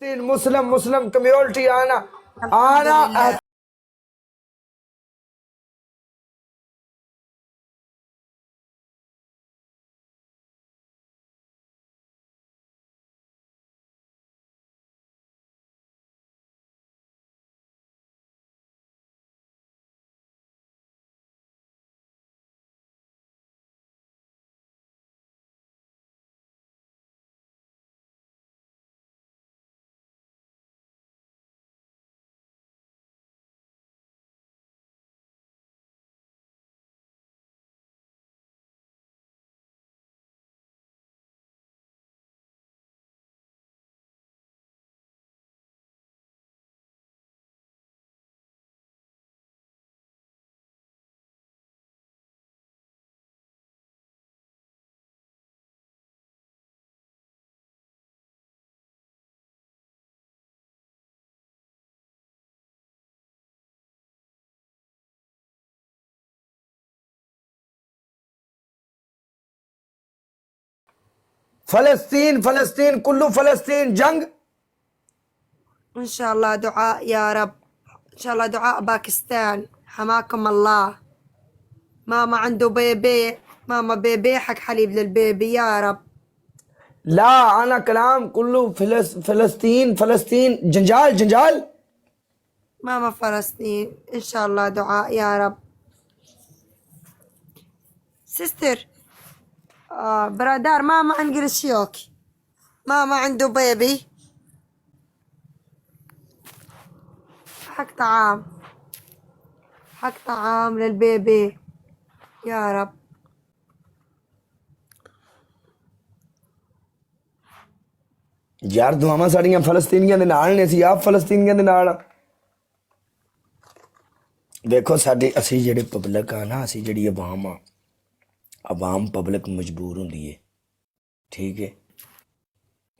मुस्लिम Muslim community आना आना फलस्तीन फलस्तीन कुल्लू फलस्तीन जंग إن شاء الله دعاء يا رب. إن شاء الله دعاء باكستان. حماكم الله. ماما عنده بيبي. ماما بيبي حق حليب للبيبي يا رب. لا أنا كلام كله فلسطين فلسطين جنجال جنجال. ماما فلسطين. إن شاء الله دعاء يا رب. سيستر برادر ماما انجلس شيوكي. ماما عنده بيبي حق طعام للبيبي يا رب. यार दुआवां साड़ियां फलस्तीनियां दे नाल ने सी आप फलस्तीनियां दे नाल देखो साडी असी जेहड़े पब्लिक आ ना असी जेहड़ी अवाम पब्लिक मजबूर होंदी है ठीक है।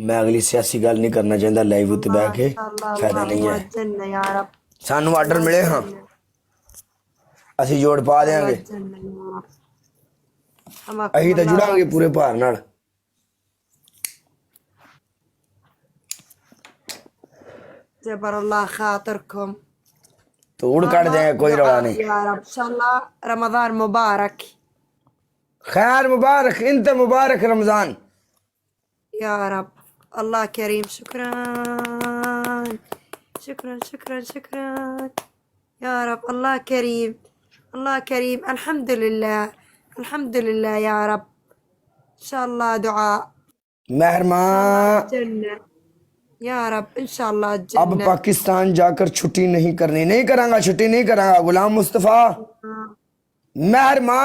मैं अगली सियासी गल नहीं करना चाहता लाइव उत्ते बैठ के फायदा नहीं है। सानू आर्डर मिले हाँ असी जोड़ पा देंगे अही तो जुड़ांगे पूरे भार नाल। जबर अल्लाह खातरकुम तोड़ काट देंगे कोई रौला नहीं या रब। इंशाल्लाह रमजान मुबारक। खैर मुबारक इंत मुबारक रमजान या रब। अल्लाह करीम शुक्रान शुक्रान शुक्रान शुक्रान या रब। अल्लाह करीम अल्हम्दुलिल्लाह या रब। इंशाल्लाह दुआ मेहरबान या रब। इंशाल्लाह अब पाकिस्तान जाकर छुट्टी नहीं करनी नहीं करांगा छुट्टी नहीं करांगा। गुलाम मुस्तफा मेहरमा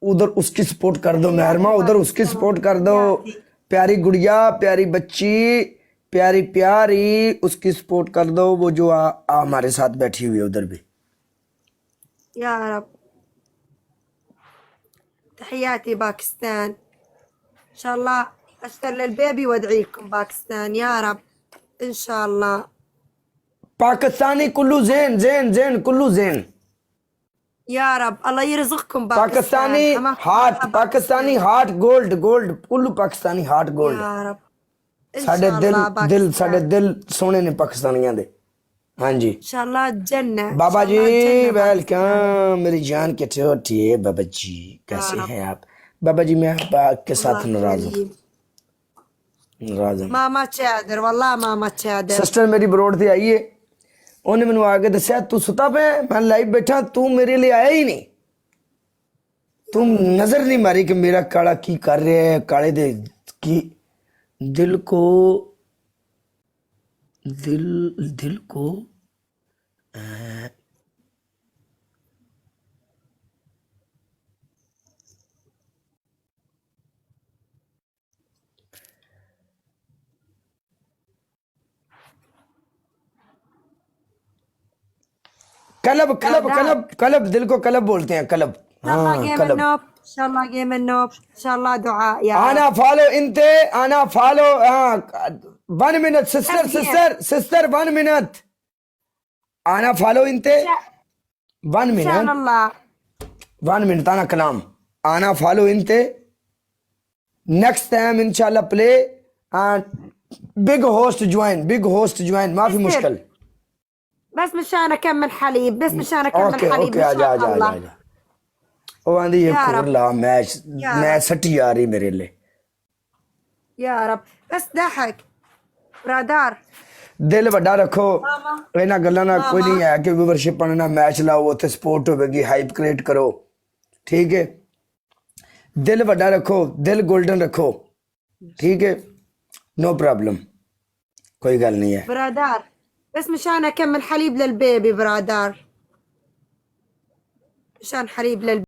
उधर उसकी सपोर्ट कर दो मेहरमा उधर उसकी सपोर्ट कर दो। प्यारी गुड़िया प्यारी बच्ची प्यारी प्यारी उसकी सपोर्ट कर दो वो जो हमारे साथ बैठी हुई है उधर भी या रब। तहियाती पाकिस्तान इंशाल्लाह أشتر للبيبي وادعي لكم باكستان يا رب إن شاء الله. पाकिस्तानी कुल्लू ज़ेन ज़ेन ज़ेन कुल्लू ज़ेन يا रब. الله يرزقكم पाकिस्तानी हार्ट गोल्ड गोल्ड कुल्लू पाकिस्तानी हार्ट गोल्ड يا रब. साडे दिल सोने ने पाकिस्तानियां दे। हाँ जी इंशाल्लाह जन्नत। बाबा जी वेलकम मेरी जान के छोटी है बाबा जी कैसे हैं आप। बाबा जी मैं आपके साथ नाराज हूँ मामा चादर वल्ला मामा चादर। सिस्टर मेरी बरोड से आई है उन्हें मैंने आके दसिया तू सुता पे मैं लाइव बैठा तू मेरे लिए आया ही नहीं। तुम नजर नहीं मारी कि मेरा काला की कर रहे है काले दे की दिल को कलब कलब कलब कलब दिल को कलब बोलते हैं कलब। हाँ कलब इंशाल्लाह गेम النوب इंशाल्लाह दुआ या आना फॉलो इनते आना फॉलो 1 मिनट सिस्टर 1 मिनट आना फॉलो इनते 1 मिनट आना कलाम आना फॉलो इनते नेक्स्ट टाइम इंशाल्लाह प्ले بيج هوست جوين، بيج هوست جوين، ما في يصير. مشكل. بس مشان اكمل حليب، بس مشان اكمل اوكي حليب اوكي آجا مشان آجا الله. آجا. ਉਹ ਆਂਦੀ ਇੱਕ يا ਹੋਰ رب ਲਾ ਮੈਚ, يا ਮੈਂ رب ਸੱਟੀ ਆ ਰਹੀ ਮੇਰੇ ਲਈ। يا رب. بس ضحك برادار. ਦਿਲ ਵੱਡਾ ਰੱਖੋ, ماما ਇਹਨਾਂ ਗੱਲਾਂ ਨਾਲ ਕੋਈ ماما ਨਹੀਂ ਹੈ ਕਿ ਵਿਵਰਸ਼ਿਪ ਨਾਲ ਮੈਚ ਲਾਓ, ਉੱਥੇ ਸਪੋਰਟ ਹੋਵੇਗੀ, ਹਾਈਪ ਕ੍ਰੀਏਟ ਕਰੋ, ਠੀਕ ਹੈ। ਦਿਲ ਵੱਡਾ ਰੱਖੋ, ਦਿਲ 골ਡਨ ਰੱਖੋ, ਠੀਕ ਹੈ, ਨੋ ਪ੍ਰੋਬਲਮ, ਕੋਈ ਗੱਲ ਨਹੀਂ ਹੈ। برادار بس مشان اكمل حليب للبيبي برادار، مشان حليب للبيبي.